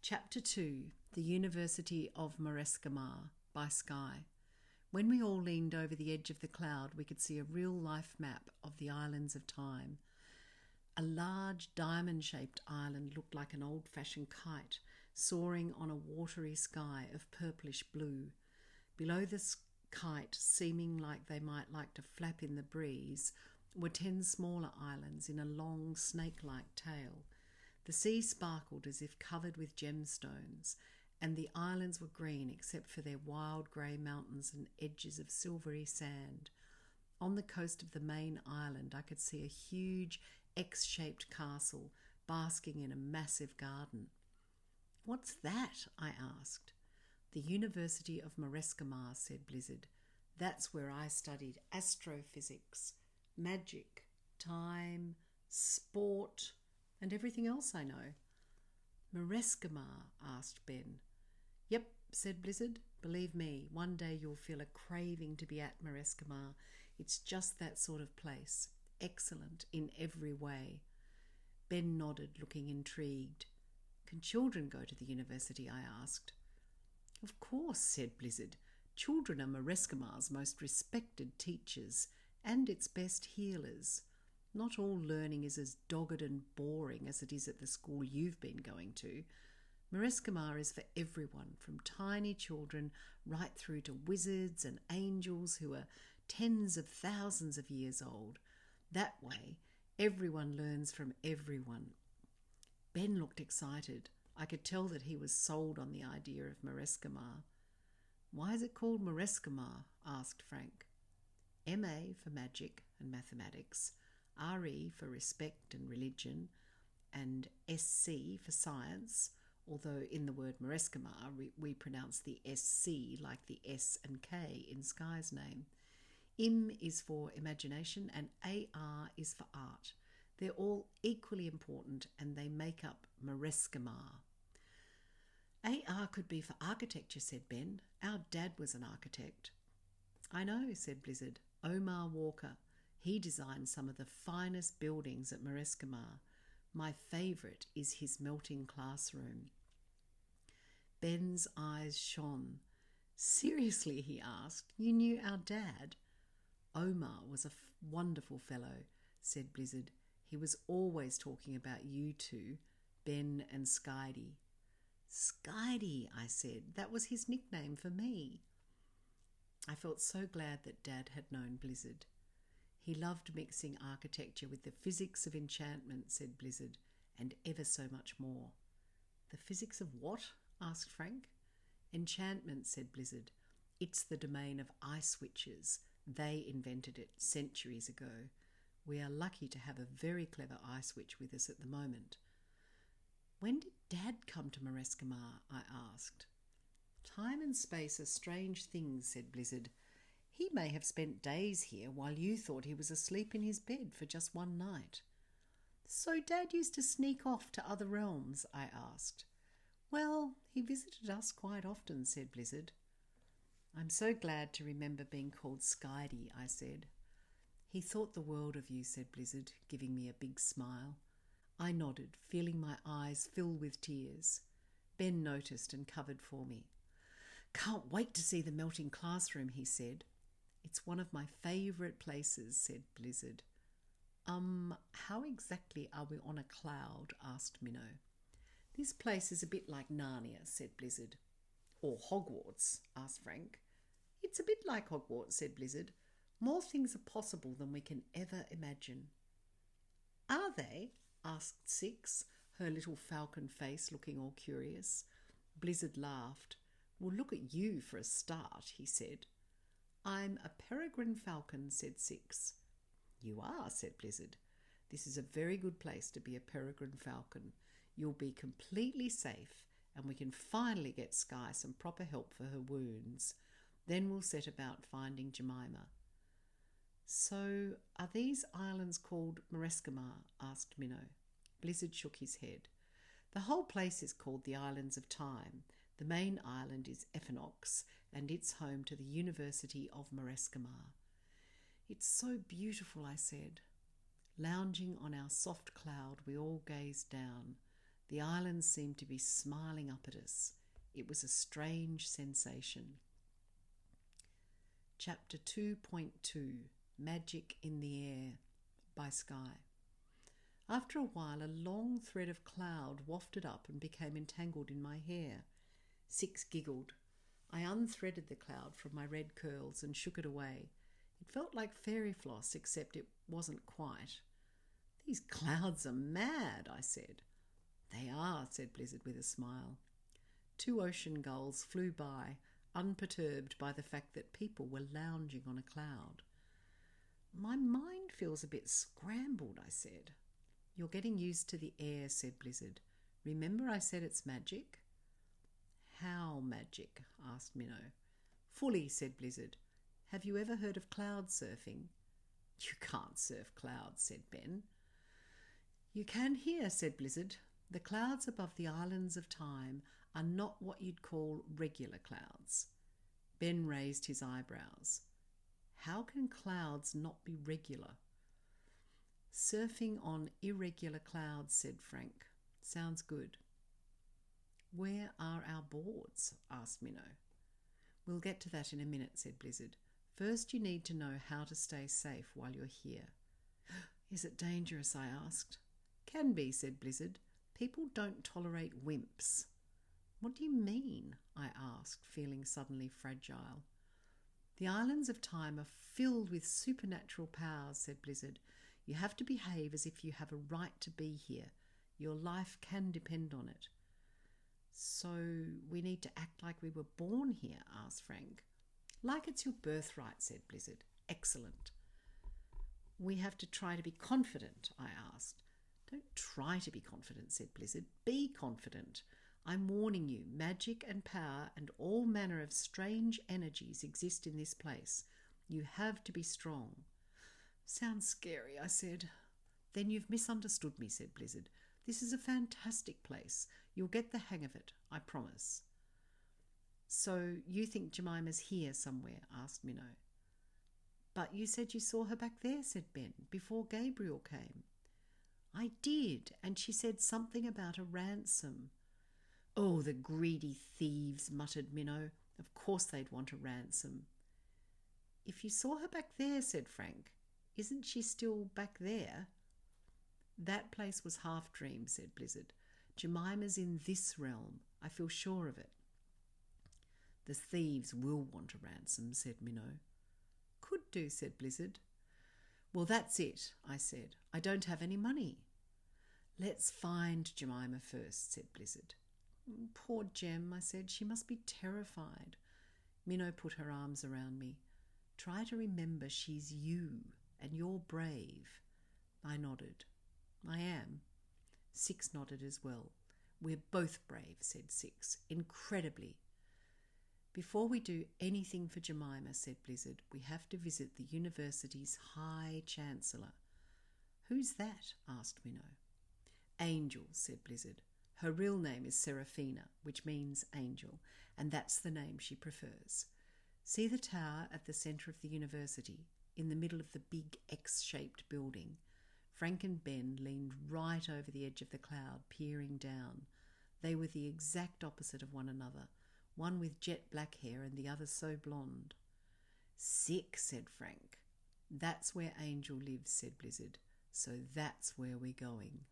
Chapter 2, The University of Marescimar by Sky. When we all leaned over the edge of the cloud, we could see a real-life map of the islands of time. A large diamond-shaped island looked like an old-fashioned kite, soaring on a watery sky of purplish blue. Below the kite, seeming like they might like to flap in the breeze, were 10 smaller islands in a long, snake-like tail. The sea sparkled as if covered with gemstones, and the islands were green except for their wild grey mountains and edges of silvery sand. On the coast of the main island, I could see a huge X-shaped castle basking in a massive garden. "What's that?" I asked. "The University of Marescimar," said Blizzard. "That's where I studied astrophysics, magic, time, sport, and everything else I know." "Marescimar?" asked Ben. "Yep," said Blizzard. "Believe me, one day you'll feel a craving to be at Marescimar. It's just that sort of place. Excellent in every way." Ben nodded, looking intrigued. "Can children go to the university?" I asked. "Of course," said Blizzard. "Children are Marescimar's most respected teachers and its best healers. Not all learning is as dogged and boring as it is at the school you've been going to. Marescimar is for everyone, from tiny children right through to wizards and angels who are tens of thousands of years old. That way, everyone learns from everyone." Ben looked excited. I could tell that he was sold on the idea of Marescimar. "Why is it called Marescimar?" asked Frank. MA for magic and mathematics, RE for respect and religion, and SC for science, although in the word Marescimar we pronounce the SC like the S and K in Sky's name. IM is for imagination and AR is for art. They're all equally important and they make up Marescimar. AR could be for architecture, said Ben. "Our dad was an architect." "I know," said Blizzard. "Omar Walker. He designed some of the finest buildings at Marescimar. My favourite is his melting classroom." Ben's eyes shone. "Seriously," he asked, "you knew our dad?" "Omar was a wonderful fellow," said Blizzard. "He was always talking about you two, Ben and Skydie." "Skydie," I said. "That was his nickname for me." I felt so glad that Dad had known Blizzard. "He loved mixing architecture with the physics of enchantment," said Blizzard, "and ever so much more." "The physics of what?" asked Frank. "Enchantment," said Blizzard. "It's the domain of ice witches. They invented it centuries ago. We are lucky to have a very clever ice witch with us at the moment." "When did Dad come to Marescimar?" I asked. "Time and space are strange things," said Blizzard. "He may have spent days here while you thought he was asleep in his bed for just one night." "So Dad used to sneak off to other realms?" I asked. "Well, he visited us quite often," said Blizzard. "I'm so glad to remember being called Skydie," I said. "He thought the world of you," said Blizzard, giving me a big smile. I nodded, feeling my eyes fill with tears. Ben noticed and covered for me. "Can't wait to see the melting classroom," he said. "It's one of my favourite places," said Blizzard. How exactly are we on a cloud?" asked Minnow. "This place is a bit like Narnia," said Blizzard. "Or Hogwarts?" asked Frank. "It's a bit like Hogwarts," said Blizzard. "More things are possible than we can ever imagine." "Are they?" asked Six, her little falcon face looking all curious. Blizzard laughed. "Well, look at you for a start," he said. "I'm a peregrine falcon," said Six. "You are," said Blizzard. "This is a very good place to be a peregrine falcon. You'll be completely safe, and we can finally get Sky some proper help for her wounds. Then we'll set about finding Jemima." "So are these islands called Marescimar?" asked Minnow. Blizzard shook his head. "The whole place is called the Islands of Time. The main island is Ephinox, and it's home to the University of Marescimar." "It's so beautiful," I said. Lounging on our soft cloud, we all gazed down. The islands seemed to be smiling up at us. It was a strange sensation. Chapter 2.2 Magic in the Air by Sky. After a while, a long thread of cloud wafted up and became entangled in my hair. Six giggled. I unthreaded the cloud from my red curls and shook it away. It felt like fairy floss, except it wasn't quite. "These clouds are mad," I said. "They are," said Blizzard with a smile. 2 ocean gulls flew by, unperturbed by the fact that people were lounging on a cloud. "My mind feels a bit scrambled," I said. "You're getting used to the air," said Blizzard. "Remember I said it's magic?" "How magic?" asked Minnow. "Fully," said Blizzard. "Have you ever heard of cloud surfing?" "You can't surf clouds," said Ben. "You can here," said Blizzard. "The clouds above the islands of time are not what you'd call regular clouds." Ben raised his eyebrows. "How can clouds not be regular?" "Surfing on irregular clouds," said Frank. "Sounds good." "Where are our boards?" asked Minnow. "We'll get to that in a minute," said Blizzard. "First you need to know how to stay safe while you're here." "Is it dangerous?" I asked. "Can be," said Blizzard. "People don't tolerate wimps." "What do you mean?" I asked, feeling suddenly fragile. "The islands of time are filled with supernatural powers," said Blizzard. "You have to behave as if you have a right to be here. Your life can depend on it." "So we need to act like we were born here?" asked Frank. "Like it's your birthright," said Blizzard. "Excellent." "We have to try to be confident?" I asked. "Don't try to be confident," said Blizzard. "Be confident. I'm warning you, magic and power and all manner of strange energies exist in this place. You have to be strong." "Sounds scary," I said. "Then you've misunderstood me," said Blizzard. "This is a fantastic place. You'll get the hang of it, I promise." "So you think Jemima's here somewhere?" asked Minnow. "But you said you saw her back there," said Ben, "before Gabriel came." "I did, and she said something about a ransom." "Oh, the greedy thieves," muttered Minnow. "Of course they'd want a ransom." "If you saw her back there," said Frank, "isn't she still back there?" "That place was half-dream," said Blizzard. "Jemima's in this realm. I feel sure of it." "The thieves will want a ransom," said Minnow. "Could do," said Blizzard. "Well, that's it," I said. "I don't have any money." "Let's find Jemima first," said Blizzard. "Poor Jem," I said. "She must be terrified." Minnow put her arms around me. "Try to remember she's you, and you're brave." I nodded. "I am." Six nodded as well. "We're both brave," said Six. "Incredibly." "Before we do anything for Jemima," said Blizzard, "we have to visit the university's High Chancellor." "Who's that?" asked Minnow. "Angel," said Blizzard. "Her real name is Seraphina, which means angel, and that's the name she prefers. See the tower at the centre of the university, in the middle of the big X-shaped building?" Frank and Ben leaned right over the edge of the cloud, peering down. They were the exact opposite of one another, one with jet black hair and the other so blonde. "Sick," said Frank. "That's where Angel lives," said Blizzard. "So that's where we're going."